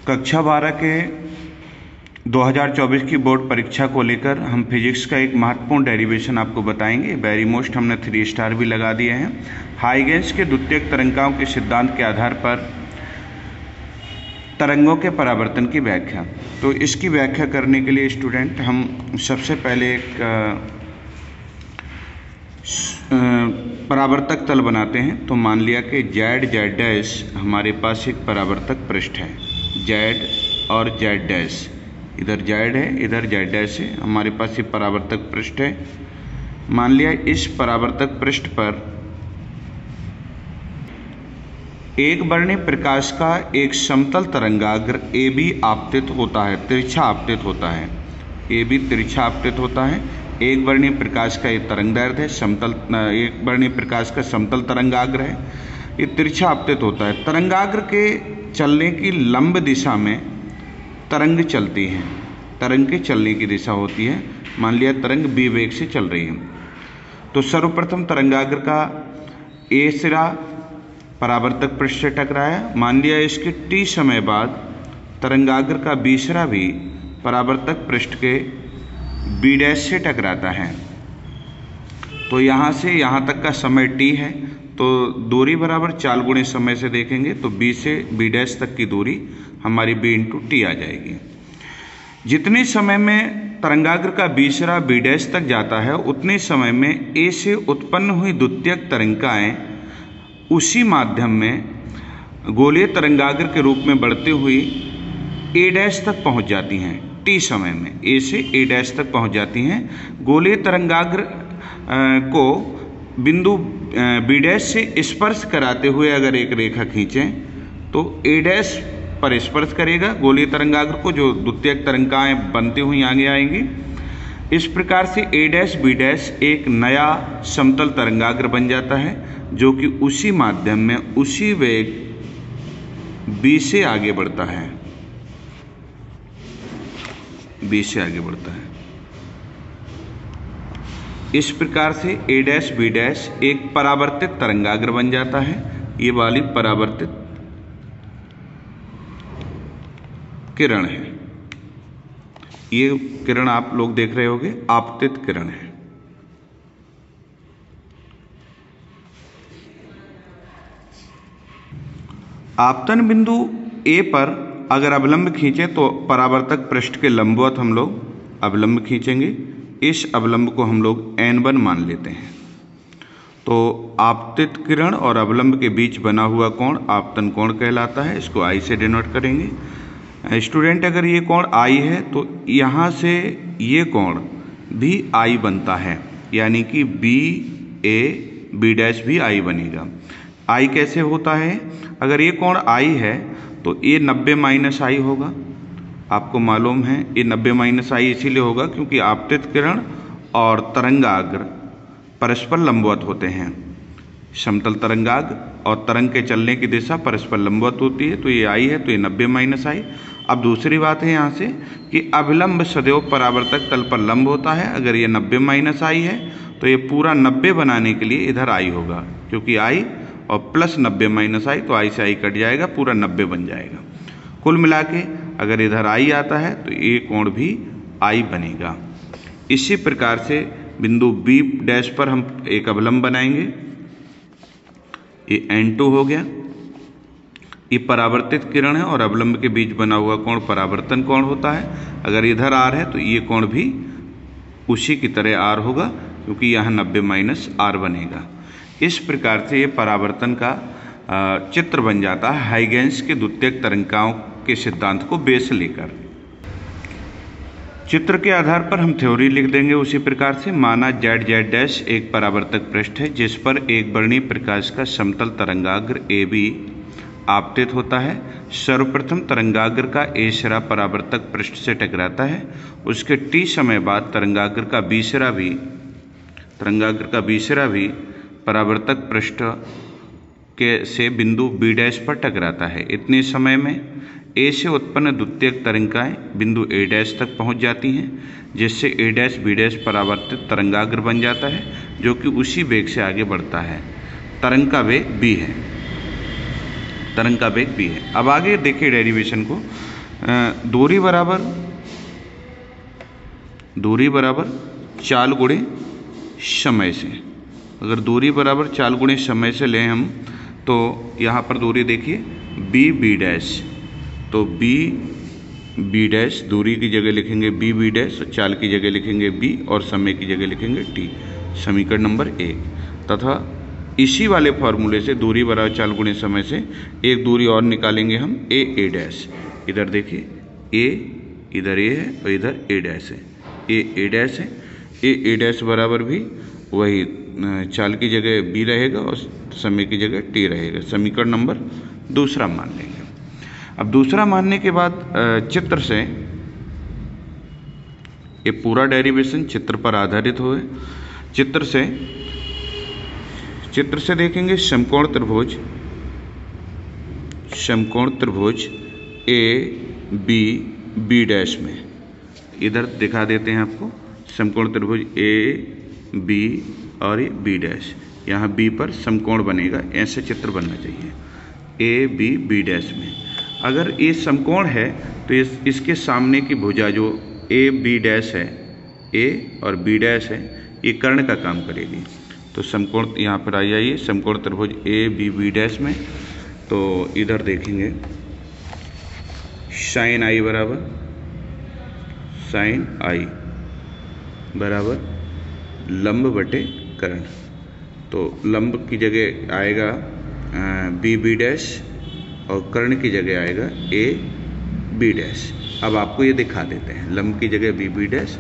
कक्षा 12 के 2024 की बोर्ड परीक्षा को लेकर हम फिजिक्स का एक महत्वपूर्ण डेरिवेशन आपको बताएंगे। वेरी मोस्ट हमने 3 स्टार भी लगा दिए हैं। हाइगेंस के द्वितीयक तरंगाओं के सिद्धांत के आधार पर तरंगों के परावर्तन की व्याख्या। तो इसकी व्याख्या करने के लिए स्टूडेंट हम सबसे पहले एक परावर्तक तल बनाते हैं। तो मान लिया कि जेड डैश हमारे पास एक परावर्तक पृष्ठ है, जेड और जेड डैश, इधर जेड है इधर जेड डैश है, हमारे पास ये परावर्तक पृष्ठ है। मान लिया इस परावर्तक पृष्ठ पर एक वर्णीय प्रकाश का एक समतल तरंगाग्र ए बी आपतित होता है, तिरछा आपतित होता है। ए बी तिरछा आपतित होता है। एक वर्णीय प्रकाश का ये तरंगदैर्घ्य है, समतल एक वर्णीय प्रकाश का समतल तरंगाग्र है, ये तिरछा आपतित होता है। तरंगाग्र के चलने की लंब दिशा में तरंग चलती है, तरंग के चलने की दिशा होती है। मान लिया तरंग बी वेग से चल रही है। तो सर्वप्रथम तरंगाग्र का ए सिरा परावर्तक पृष्ठ से टकराया। मान लिया इसके टी समय बाद तरंगाग्र का बी सिरा भी परावर्तक पृष्ठ के बी डैश से टकराता है। तो यहाँ से यहाँ तक का समय टी है, तो दूरी बराबर 4 गुणे समय से देखेंगे तो बी से बी डैश तक की दूरी हमारी बी इंटू टी आ जाएगी। जितने समय में तरंगाग्र का बी सिरा बी डैश तक जाता है उतने समय में ए से उत्पन्न हुई द्वितीयक तरंगिकाएं उसी माध्यम में गोलीय तरंगाग्र के रूप में बढ़ती हुई ए डैश तक पहुंच जाती हैं। टी समय में ए से ए डैश तक पहुंच जाती हैं। गोलीय तरंगाग्र को बिंदु बी डैश से स्पर्श कराते हुए अगर एक रेखा खींचें तो ए डैश पर स्पर्श करेगा गोलीय तरंगाग्र को, जो द्वितीयक तरंगिकाएं बनती हुई आगे आएंगी। इस प्रकार से ए डैश बी डैश एक नया समतल तरंगाग्र बन जाता है, जो कि उसी माध्यम में उसी वेग बी से आगे बढ़ता है, बी से आगे बढ़ता है। इस प्रकार से ए डैश बी डैश एक परावर्तित तरंगाग्र बन जाता है। ये वाली परावर्तित किरण है, ये किरण आप लोग देख रहे होंगे आपतित किरण है। आपतन बिंदु ए पर अगर अवलंब खींचे तो परावर्तक पृष्ठ के लंबवत हम लोग अवलंब खींचेंगे। इस अवलंब को हम लोग n1 मान लेते हैं। तो आपतित किरण और अवलंब के बीच बना हुआ कोण आपतन कोण कहलाता है। इसको I से डिनोट करेंगे। स्टूडेंट अगर ये कोण I है तो यहाँ से ये कोण भी I बनता है, यानी कि बी ए बी डैश भी I बनेगा। I कैसे होता है? अगर ये कोण I है तो ये 90 माइनस I होगा। आपको मालूम है ये 90 माइनस I इसीलिए होगा क्योंकि आपतित किरण और तरंगाग्र परस्पर लंबवत होते हैं। समतल तरंगाग्र और तरंग के चलने की दिशा परस्पर लंबवत होती है, तो ये I है तो ये 90 माइनस I। अब दूसरी बात है यहाँ से कि अभिलंब सदैव परावर्तक तल पर लंब होता है। अगर ये 90 माइनस I है तो ये पूरा 90 बनाने के लिए इधर I होगा, क्योंकि I और प्लस 90 माइनस I, तो I से I कट जाएगा, पूरा 90 बन जाएगा। कुल मिला के अगर इधर I आता है तो ये कोण भी I बनेगा। इसी प्रकार से बिंदु B डैश पर हम एक अवलंब बनाएंगे। ये N2 हो गया। ये परावर्तित किरण है और अवलंब के बीच बना हुआ कोण परावर्तन कोण होता है। अगर इधर R है तो ये कोण भी उसी की तरह R होगा, क्योंकि यहाँ 90 माइनस R बनेगा। इस प्रकार से ये परावर्तन का चित्र बन जाता है हाइगेंस के द्वितीयक तरंगिकाओं के सिद्धांत को बेस लेकर। चित्र के आधार पर हम थ्योरी लिख देंगे उसी प्रकार से। माना जेड जेड डैश एक परावर्तक पृष्ठ है जिस पर एक वर्णीय प्रकाश का समतल तरंगाग्र ए बी आपतित होता है। सर्वप्रथम तरंगाग्र का ए सिरा परावर्तक पृष्ठ से टकराता है। उसके टी समय बाद तरंगाग्र का बी सिरा भी परावर्तक पृष्ठ से बिंदु बी डैश पर टकराता है। इतने समय में ए से उत्पन्न द्वितीयक तरंगिकाएं बिंदु ए डैश तक पहुंच जाती हैं, जिससे ए डैश बी डैश परावर्तित तरंगाग्र बन जाता है, जो कि उसी वेग से आगे बढ़ता है। तरंग का वेग b है। अब आगे देखिए डेरिवेशन को। दूरी बराबर चाल गुणे समय से। अगर दूरी बराबर चाल गुणे समय से लें हम, तो यहाँ पर दूरी देखिए बी बी डैश, तो बी बी डैश, दूरी की जगह लिखेंगे बी बी डैश, चाल की जगह लिखेंगे बी और समय की जगह लिखेंगे टी। समीकरण नंबर 1। तथा इसी वाले फॉर्मूले से दूरी बराबर चाल गुणे समय से एक दूरी और निकालेंगे हम ए ए डैश। इधर देखिए ए, इधर ए है और इधर ए डैश है, ए ए डैश है। ए ए डैश बराबर भी वही चाल की जगह बी रहेगा और समय की जगह टी रहेगा। समीकरण नंबर 2 मान लेंगे। अब दूसरा मानने के बाद चित्र से, ये पूरा डेरिवेशन चित्र पर आधारित हो। चित्र से देखेंगे समकोण त्रिभुज ए बी बी डैश में। इधर दिखा देते हैं आपको समकोण त्रिभुज ए बी और ये बी डैश। यहाँ बी पर समकोण बनेगा, ऐसे चित्र बनना चाहिए ए बी बी डैश में। अगर ये समकोण है तो इसके सामने की भुजा जो ए बी डैश है, ए और बी डैश है, ये कर्ण का काम करेगी। तो समकोण यहाँ पर आ जाइए समकोण त्रिभुज ए बी बी डैश में। तो इधर देखेंगे साइन आई बराबर लंब बटे कर्ण। तो लंब की जगह आएगा बी बी डैश और कर्ण की जगह आएगा ए बी डैश। अब आपको ये दिखा देते हैं, लंब की जगह बी बी डैश,